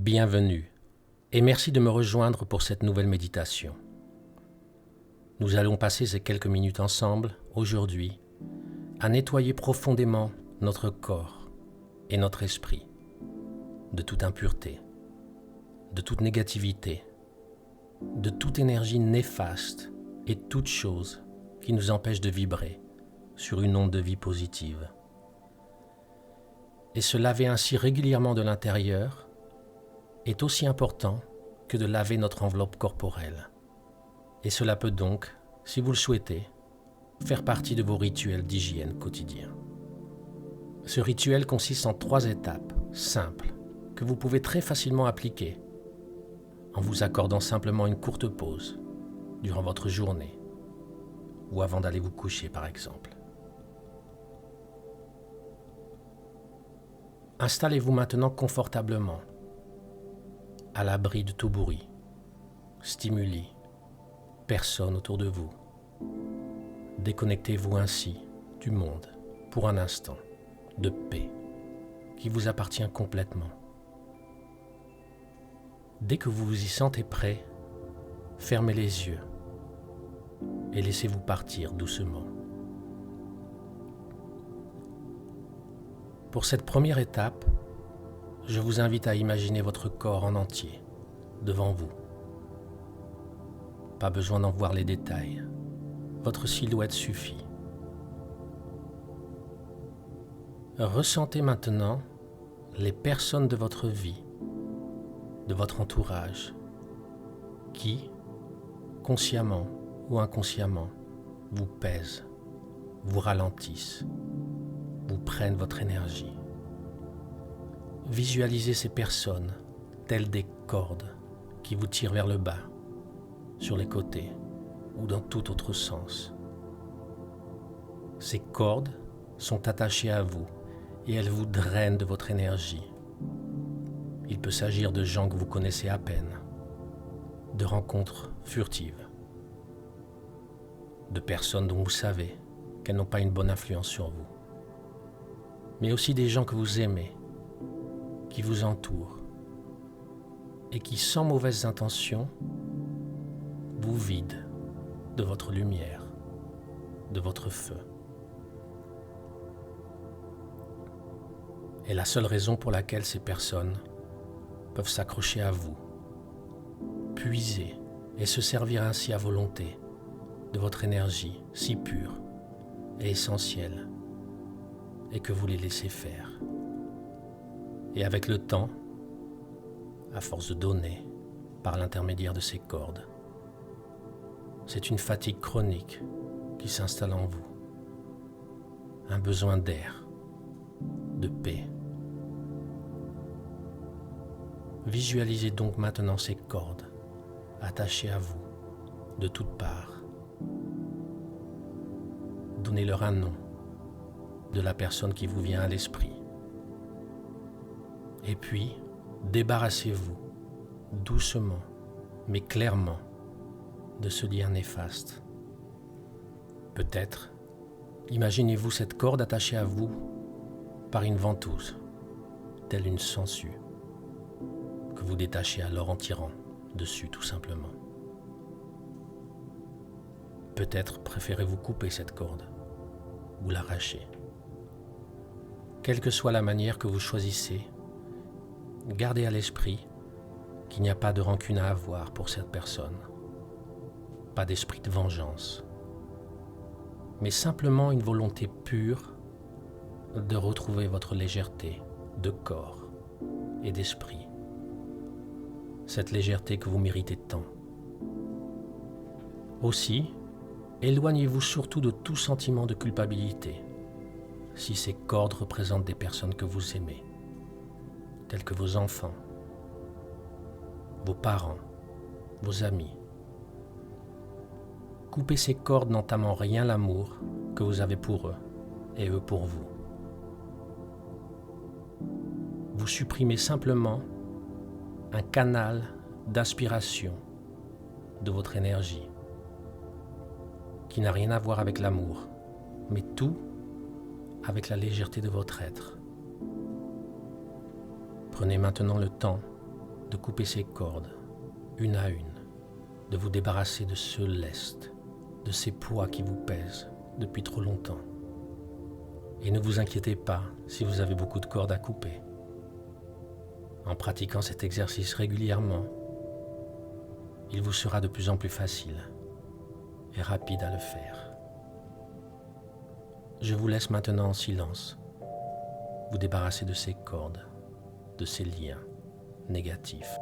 Bienvenue et merci de me rejoindre pour cette nouvelle méditation. Nous allons passer ces quelques minutes ensemble, aujourd'hui, à nettoyer profondément notre corps et notre esprit de toute impureté, de toute négativité, de toute énergie néfaste et toute chose qui nous empêche de vibrer sur une onde de vie positive. Et se laver ainsi régulièrement de l'intérieur est aussi important que de laver notre enveloppe corporelle. Et cela peut donc, si vous le souhaitez, faire partie de vos rituels d'hygiène quotidien. Ce rituel consiste en 3 étapes simples que vous pouvez très facilement appliquer en vous accordant simplement une courte pause durant votre journée ou avant d'aller vous coucher par exemple. Installez-vous maintenant confortablement, à l'abri de tout bruit, stimuli, personne autour de vous. Déconnectez-vous ainsi du monde pour un instant de paix qui vous appartient complètement. Dès que vous vous y sentez prêt, fermez les yeux et laissez-vous partir doucement. Pour cette première étape, je vous invite à imaginer votre corps en entier, devant vous. Pas besoin d'en voir les détails, votre silhouette suffit. Ressentez maintenant les personnes de votre vie, de votre entourage, qui, consciemment ou inconsciemment, vous pèsent, vous ralentissent, vous prennent votre énergie. Visualisez ces personnes telles des cordes qui vous tirent vers le bas, sur les côtés ou dans tout autre sens. Ces cordes sont attachées à vous et elles vous drainent de votre énergie. Il peut s'agir de gens que vous connaissez à peine, de rencontres furtives, de personnes dont vous savez qu'elles n'ont pas une bonne influence sur vous, mais aussi des gens que vous aimez, qui vous entourent et qui, sans mauvaises intentions, vous vident de votre lumière, de votre feu. Et la seule raison pour laquelle ces personnes peuvent s'accrocher à vous, puiser et se servir ainsi à volonté de votre énergie si pure et essentielle, et que vous les laissez faire. Et avec le temps, à force de donner par l'intermédiaire de ces cordes, c'est une fatigue chronique qui s'installe en vous, un besoin d'air, de paix. Visualisez donc maintenant ces cordes attachées à vous de toutes parts. Donnez-leur un nom de la personne qui vous vient à l'esprit. Et puis, débarrassez-vous doucement, mais clairement, de ce lien néfaste. Peut-être, imaginez-vous cette corde attachée à vous par une ventouse, telle une sangsue, que vous détachez alors en tirant dessus tout simplement. Peut-être préférez-vous couper cette corde ou l'arracher. Quelle que soit la manière que vous choisissez, gardez à l'esprit qu'il n'y a pas de rancune à avoir pour cette personne, pas d'esprit de vengeance, mais simplement une volonté pure de retrouver votre légèreté de corps et d'esprit, cette légèreté que vous méritez tant. Aussi, éloignez-vous surtout de tout sentiment de culpabilité si ces cordes représentent des personnes que vous aimez, tels que vos enfants, vos parents, vos amis. Coupez ces cordes n'entamant rien l'amour que vous avez pour eux et eux pour vous. Vous supprimez simplement un canal d'aspiration de votre énergie qui n'a rien à voir avec l'amour, mais tout avec la légèreté de votre être. Prenez maintenant le temps de couper ces cordes, une à une, de vous débarrasser de ce lest, de ces poids qui vous pèsent depuis trop longtemps. Et ne vous inquiétez pas si vous avez beaucoup de cordes à couper. En pratiquant cet exercice régulièrement, il vous sera de plus en plus facile et rapide à le faire. Je vous laisse maintenant en silence vous débarrasser de ces cordes, de ces liens négatifs.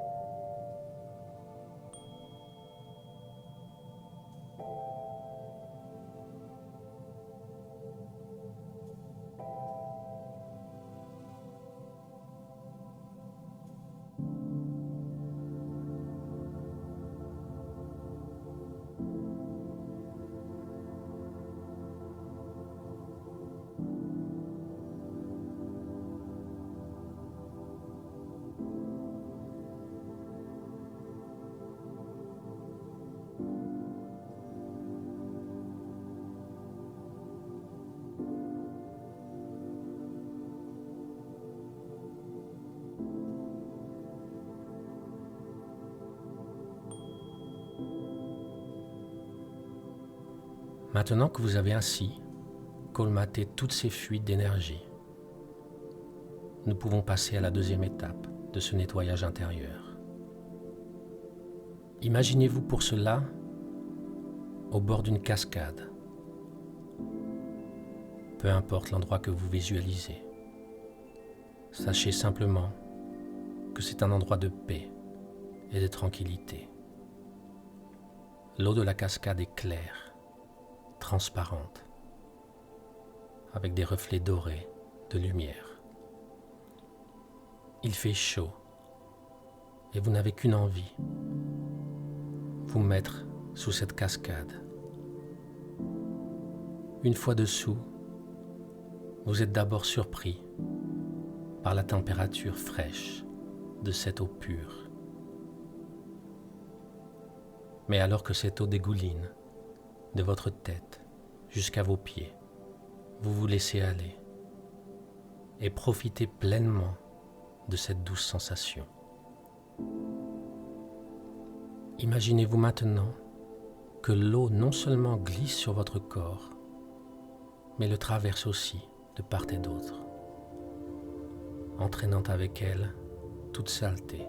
Maintenant que vous avez ainsi colmaté toutes ces fuites d'énergie, nous pouvons passer à la deuxième étape de ce nettoyage intérieur. Imaginez-vous pour cela au bord d'une cascade. Peu importe l'endroit que vous visualisez, sachez simplement que c'est un endroit de paix et de tranquillité. L'eau de la cascade est claire, transparente, avec des reflets dorés de lumière. Il fait chaud et vous n'avez qu'une envie, vous mettre sous cette cascade. Une fois dessous, vous êtes d'abord surpris par la température fraîche de cette eau pure. Mais alors que cette eau dégouline de votre tête jusqu'à vos pieds, vous vous laissez aller et profitez pleinement de cette douce sensation. Imaginez-vous maintenant que l'eau non seulement glisse sur votre corps, mais le traverse aussi de part et d'autre, entraînant avec elle toute saleté,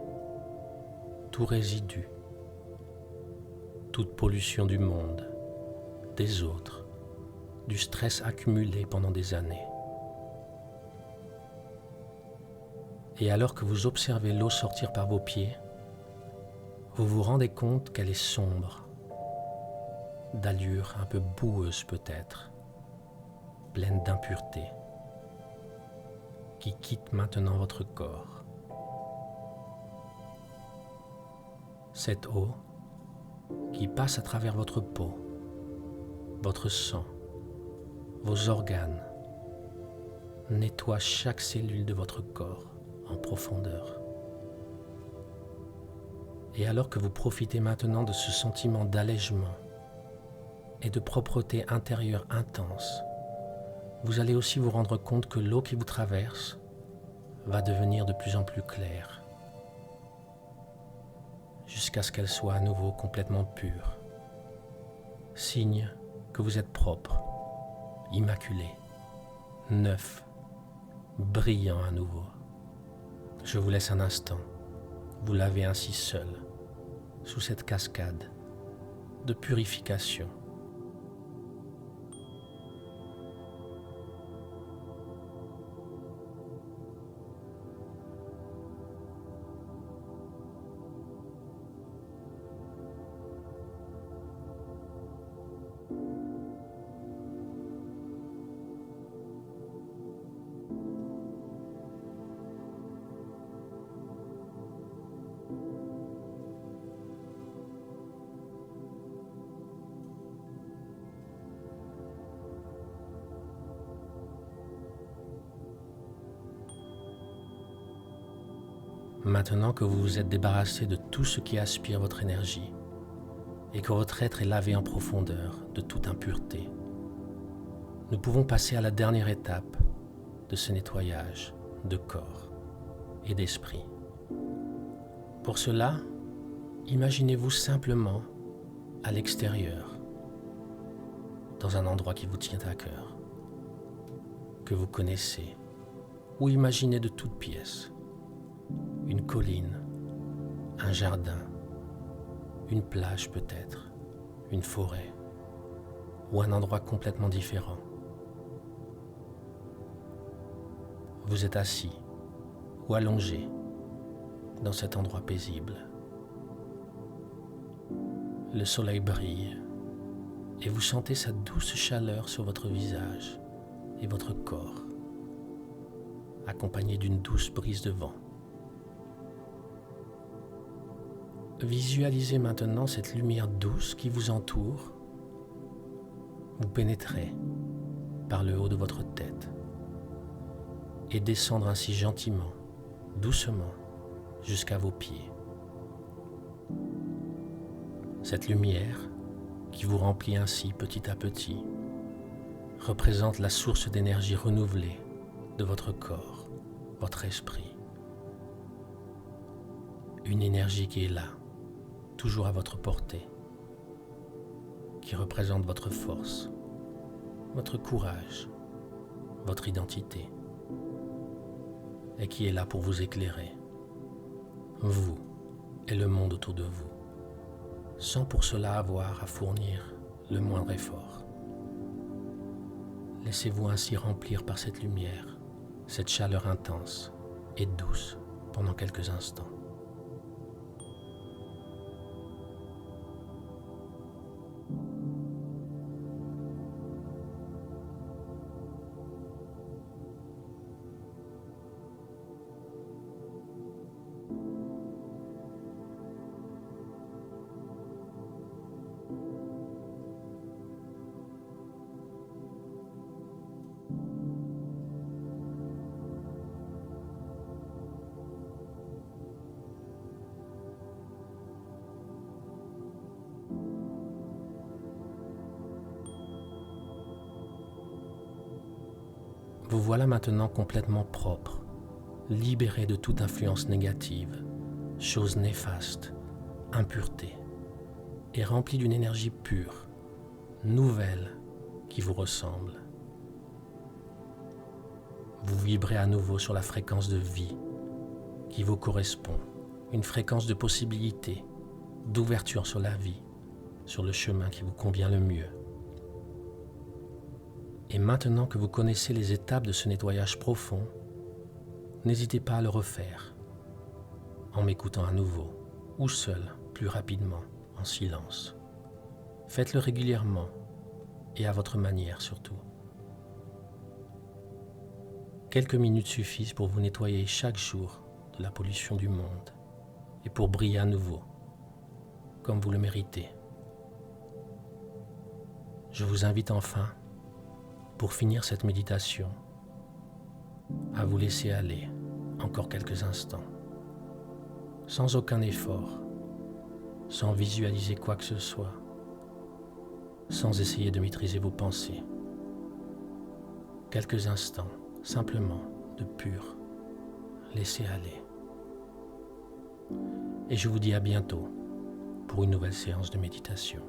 tout résidu, toute pollution du monde, des autres, du stress accumulé pendant des années. Et alors que vous observez l'eau sortir par vos pieds, vous vous rendez compte qu'elle est sombre, d'allure un peu boueuse peut-être, pleine d'impuretés, qui quitte maintenant votre corps. Cette eau qui passe à travers votre peau, votre sang, vos organes, nettoie chaque cellule de votre corps en profondeur. Et alors que vous profitez maintenant de ce sentiment d'allègement et de propreté intérieure intense, vous allez aussi vous rendre compte que l'eau qui vous traverse va devenir de plus en plus claire, jusqu'à ce qu'elle soit à nouveau complètement pure, signe que vous êtes propre, immaculé, neuf, brillant à nouveau. Je vous laisse un instant, vous lavez ainsi seul, sous cette cascade de purification. Maintenant que vous vous êtes débarrassé de tout ce qui aspire votre énergie et que votre être est lavé en profondeur de toute impureté, nous pouvons passer à la dernière étape de ce nettoyage de corps et d'esprit. Pour cela, imaginez-vous simplement à l'extérieur, dans un endroit qui vous tient à cœur, que vous connaissez, ou imaginez de toutes pièces, une colline, un jardin, une plage peut-être, une forêt, ou un endroit complètement différent. Vous êtes assis ou allongé dans cet endroit paisible. Le soleil brille et vous sentez sa douce chaleur sur votre visage et votre corps, accompagné d'une douce brise de vent. Visualisez maintenant cette lumière douce qui vous entoure. Vous pénétrez par le haut de votre tête et descendre ainsi gentiment, doucement, jusqu'à vos pieds. Cette lumière, qui vous remplit ainsi petit à petit, représente la source d'énergie renouvelée de votre corps, votre esprit. Une énergie qui est là, toujours à votre portée, qui représente votre force, votre courage, votre identité, et qui est là pour vous éclairer, vous et le monde autour de vous, sans pour cela avoir à fournir le moindre effort. Laissez-vous ainsi remplir par cette lumière, cette chaleur intense et douce pendant quelques instants. Vous voilà maintenant complètement propre, libéré de toute influence négative, chose néfaste, impureté, et rempli d'une énergie pure, nouvelle, qui vous ressemble. Vous vibrez à nouveau sur la fréquence de vie qui vous correspond, une fréquence de possibilité, d'ouverture sur la vie, sur le chemin qui vous convient le mieux. Et maintenant que vous connaissez les étapes de ce nettoyage profond, n'hésitez pas à le refaire, en m'écoutant à nouveau, ou seul, plus rapidement, en silence. Faites-le régulièrement, et à votre manière surtout. Quelques minutes suffisent pour vous nettoyer chaque jour de la pollution du monde, et pour briller à nouveau, comme vous le méritez. Je vous invite enfin, pour finir cette méditation, à vous laisser aller encore quelques instants, sans aucun effort, sans visualiser quoi que ce soit, sans essayer de maîtriser vos pensées. Quelques instants, simplement, de pur laisser aller. Et je vous dis à bientôt pour une nouvelle séance de méditation.